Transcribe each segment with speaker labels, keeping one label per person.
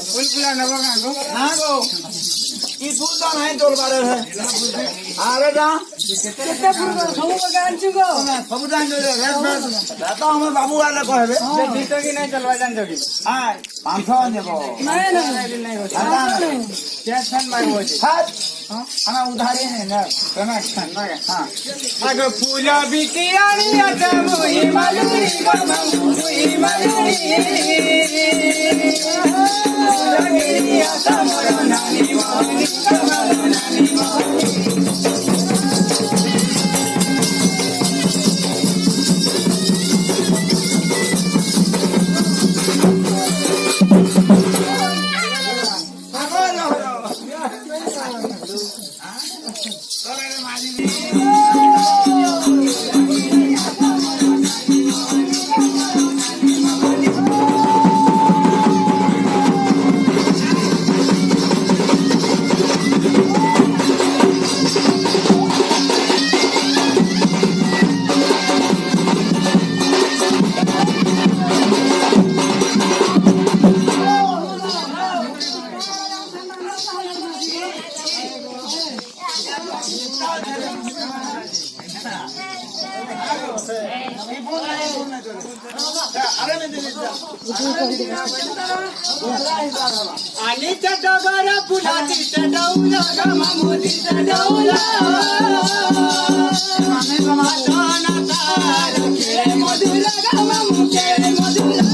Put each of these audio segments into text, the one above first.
Speaker 1: Full फुला नबो काको हां गो ई फूल तो नहीं तोड़ बारे है अरे जा
Speaker 2: केते फूल सब बगान छु गो
Speaker 1: सब जान जो रे तो हम बाबू वाला कहबे
Speaker 2: जे भीतर की नहीं चलवा जान जोगी
Speaker 1: हां 500 देबो
Speaker 2: नहीं हो क्या छन भाई हो छी
Speaker 1: हां ana udhari hai na connection na ha
Speaker 2: ago pula bikiyani adamu himaluri gamamu himaluri lagiri asamara nani mani kamala nani mani आणि चटगर फुलाची चढवला गमामुली चढवला मधुला गमामु केळे मधुला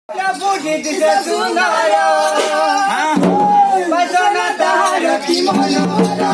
Speaker 2: क्या फूटी से सुनाया बचना तार की मनोरा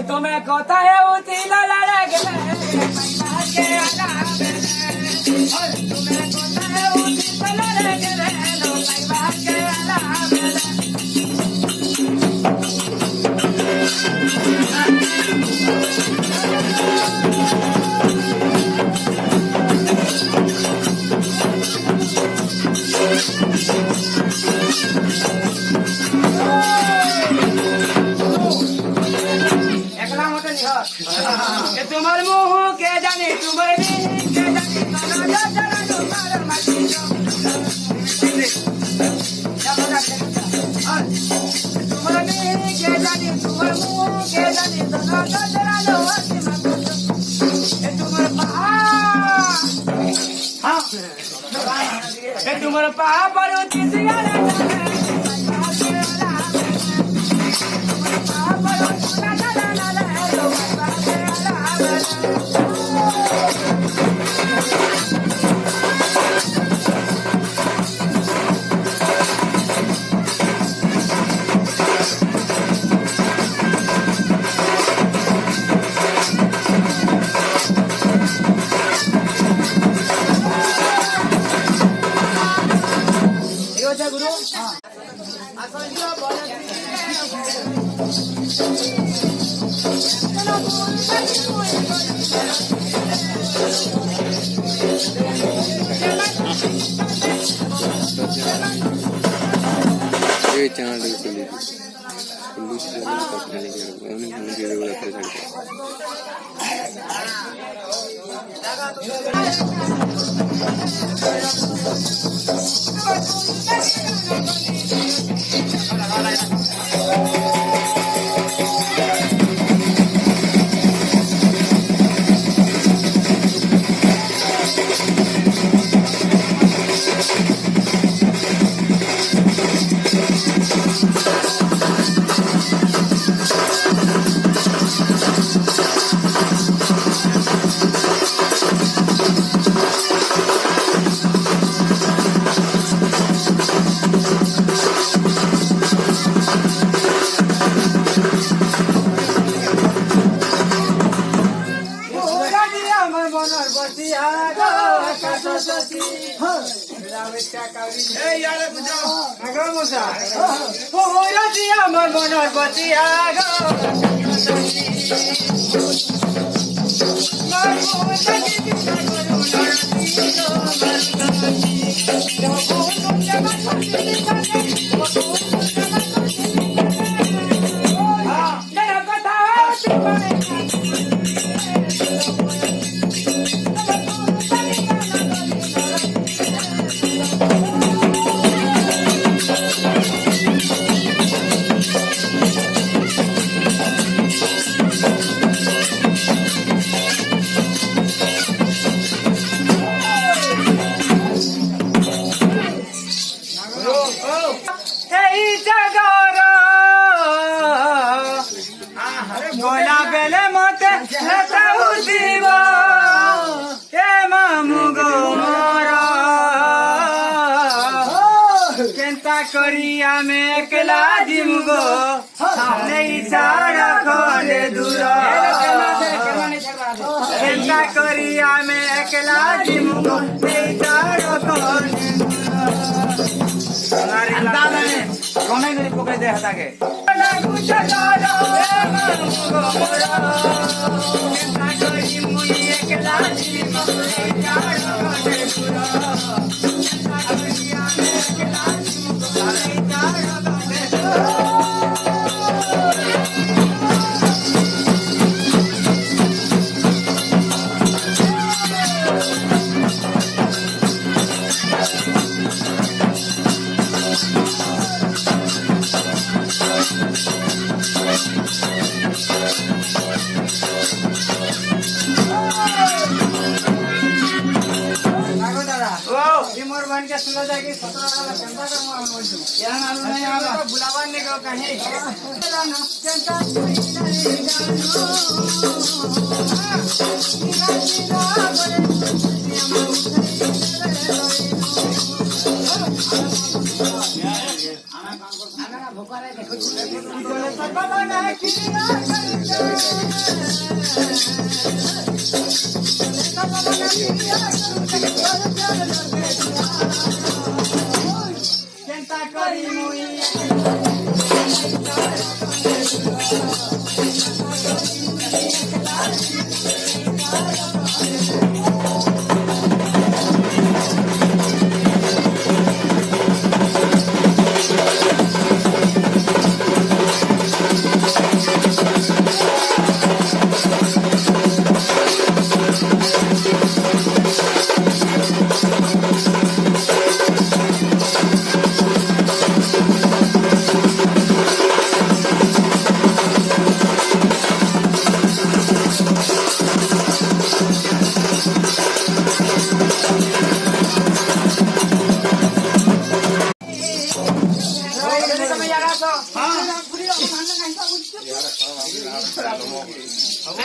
Speaker 2: तुम्हें कथा है उती लाला लगे तुम्हार मुँह के जाने तुम्हारे के जाने तुम्हारे के जाने तुम्हारे मुँह के जाने तुम्हारे पा पर केंता करी आमे एकला जिमुगो नहीं छाड़ खंडे दूर केंता करी आमे एकला जिमुगो नहीं छाड़ खंडे कोने नहीं पकड़े दे हटा के केंता करी मुई एकला जिमुगो नहीं छाड़ खंडे दूर मोर बन के सुनो जाके 17 वाला चंदा का हम बोलू यहां आलू नहीं आवा बुलावा ने को कहे ना चंदा कोई नहीं जानो भूखा रहे देखो सब ना किया केंता करी मुई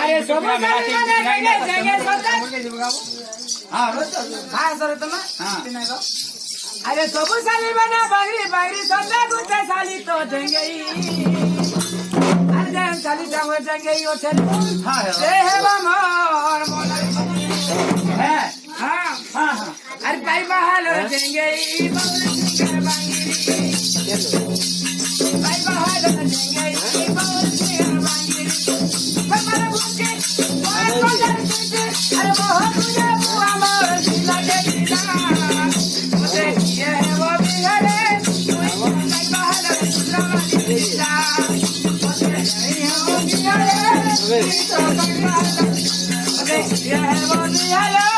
Speaker 2: अरे सब अरे सब साली बना बागरी बागरी सदा गुटे साली तो देंगे अरे जन साली जाओ देंगे ओ चल हां रे है मोर मोला है हां हां अरे पाइकबहल देंगे पाइकबहल देंगे अरे बहुत मुझे बुआ मोर दिला के दिला मुझे ये वो बिगड़े पाइकबहल दिला दिला मुझे नहीं हो बिगड़े तो पाइकबहल मुझे ये वो बिगड़े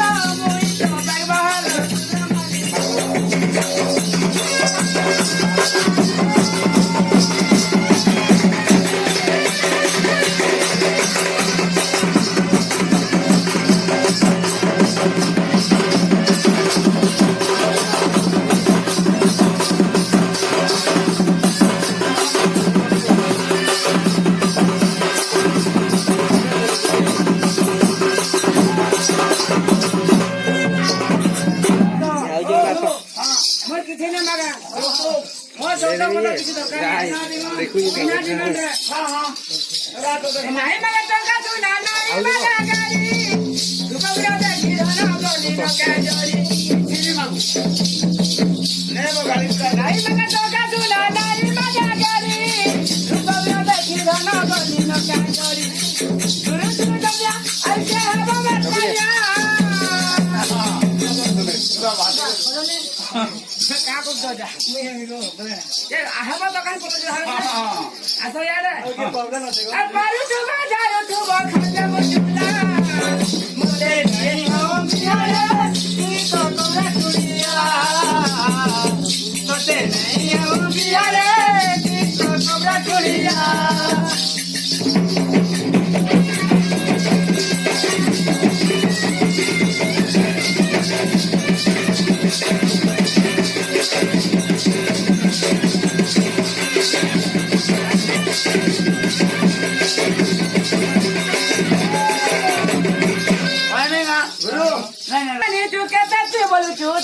Speaker 2: मुझे तो पाइकबहल नहीं मगर टंका सुना नहीं मगर गाड़ी दुपहर में गिरना बोली नो क्या जोड़ी चिली मांगू ले वो गाड़ी का नहीं मगर टंका सुना नहीं मगर गाड़ी दुपहर में गिरना बोली नो क्या जोड़ी सुनो सुनो जब ऐसे है वो बताया क्या कुछ दो जा ये आहवा तो कहीं पता चला ऐसा यार है प्रॉब्लम है अब मारू तो बाजार तो खाजा मुझला मुझे नहीं हो मियारे ये तो तोरा दुनिया तो ते नहीं हो मियारे ये तो तोरा दुनिया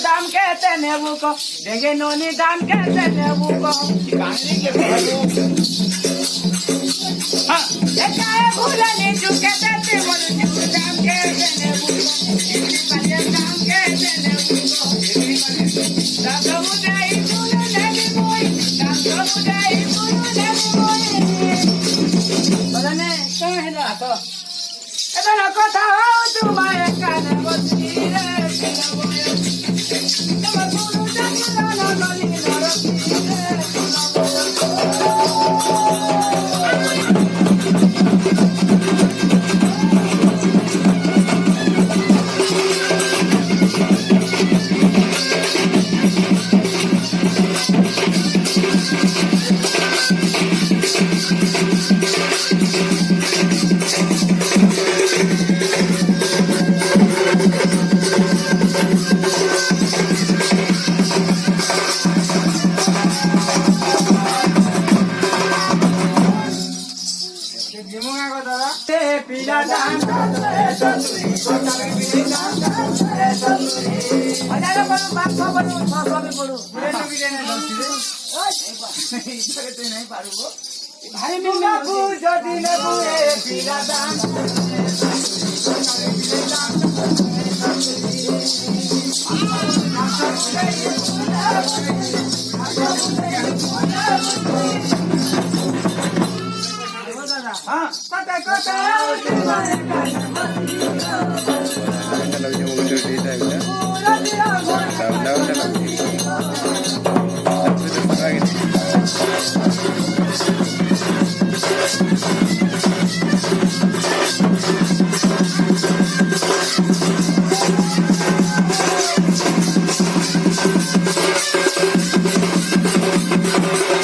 Speaker 2: दाम कहते नेबू को देंगे नोनी दाम कैसे नेबू को
Speaker 1: कहानी के कहू हां
Speaker 2: एकाए भूलने चुके तेरे मोर चुके दाम कैसे नेबू को इतनी बजे दाम कैसे नेबू को दाम मुदाई बोलो नेबी मोई दाम मुदाई बोलो नेबी मोई बोलने तो है ना तो एबे কথা হও তোমার কানে বসি রে তোমার গুরু জানা না গলি নরকি
Speaker 1: जिमुगा को दादा
Speaker 2: ते पीला दांडा रे ससुरी कोटा में पीला दांडा रे ससुरी हजारों पर बात खबर सब पड़ो
Speaker 1: मेरे तो भी देने दलसी रे इतने तो नहीं पारुगो
Speaker 2: भाई मिल बाबू जदी ने बुए पीला दांडा रे ससुरी कोटा में पीला दांडा
Speaker 1: हां
Speaker 2: कोटा कोटा तुम्हारे कान पूरा दिया
Speaker 3: Thank you.